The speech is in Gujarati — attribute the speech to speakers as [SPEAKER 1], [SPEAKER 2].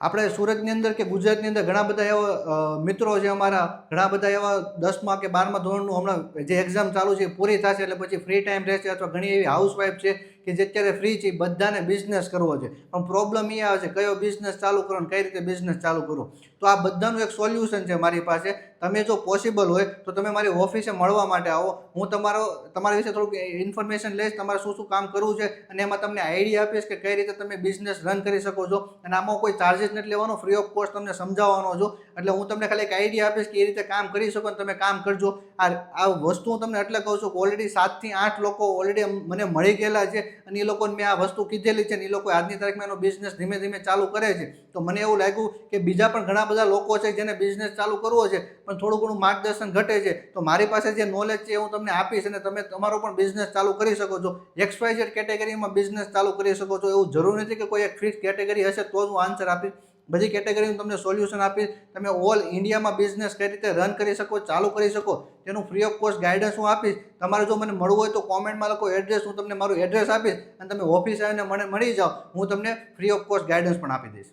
[SPEAKER 1] આપણે સુરતની અંદર કે ગુજરાતની અંદર ઘણા બધા એવા મિત્રો છે અમારા, ઘણા બધા એવા 10મા કે 12મા ધોરણનું હમણાં જે એક્ઝામ ચાલુ છે પૂરી થશે એટલે પછી ફ્રી ટાઈમ રહેશે, અથવા ઘણી એવી હાઉસવાઈફ છે કે જે અત્યારે ફ્રી છે, બધાને બિઝનેસ કરવો છે. પણ પ્રોબ્લેમ એ આવે છે કયો બિઝનેસ ચાલુ કરો ને કઈ રીતે બિઝનેસ ચાલુ કરો. તો આ બધાનું એક સોલ્યુશન છે મારી પાસે. તમે જો પોસિબલ હોય તો તમે મારી ઓફિસે મળવા માટે આવો. હું તમારા વિશે થોડુંક ઇન્ફોર્મેશન લઈશ, તમારે શું શું કામ કરવું છે, અને એમાં તમને આઈડિયા આપીશ કે કઈ રીતે તમે બિઝનેસ રન કરી શકો છો. અને આમાં કોઈ ચાર્જિસ નથી લેવાનો, ફ્રી ઓફ કોસ્ટ તમને સમજાવવાનો છું. એટલે હું તમને ખાલી એક આઈડિયા આપીશ કે એ રીતે કામ કરી શકો ને તમે કામ કરજો. આ વસ્તુ હું તમને એટલે કહું છું કે ઓલરેડી 7 થી 8 લોકો ઓલરેડી મને મળી ગયેલા છે, અને એ લોકોને મેં આ વસ્તુ કીધેલી છે, ને એ લોકો આજની તારીખમાં એનો બિઝનેસ ધીમે ધીમે ચાલુ કરે છે. તો મને એવું લાગ્યું કે બીજા પણ ઘણા બધા લોકો છે જેને બિઝનેસ ચાલુ કરવો છે પણ થોડું ઘણું માર્ગદર્શન ઘટે છે, તો મારી પાસે જે નોલેજ છે એ હું તમને આપીશ, અને તમે તમારો પણ બિઝનેસ ચાલુ કરી શકો છો. XYZ કેટેગરીમાં બિઝનેસ ચાલુ કરી શકો છો. એવું જરૂર નથી કે કોઈ એક ફિક્સ કેટેગરી હશે તો જ હું આન્સર આપીશ. બધી કેટેગરીનું તમને સોલ્યુશન આપીશ. તમે ઓલ ઇન્ડિયામાં બિઝનેસ કઈ રીતે રન કરી શકો, ચાલુ કરી શકો, તેનું ફ્રી ઓફ કોસ્ટ ગાઈડન્સ હું આપીશ. તમારે જો મને મળવું હોય તો કોમેન્ટમાં લખો એડ્રેસ, હું તમને મારું એડ્રેસ આપીશ અને તમે ઓફિસ આવીને મને મળી જાઓ. હું તમને ફ્રી ઓફ કોસ્ટ ગાઈડન્સ પણ આપી દઈશ.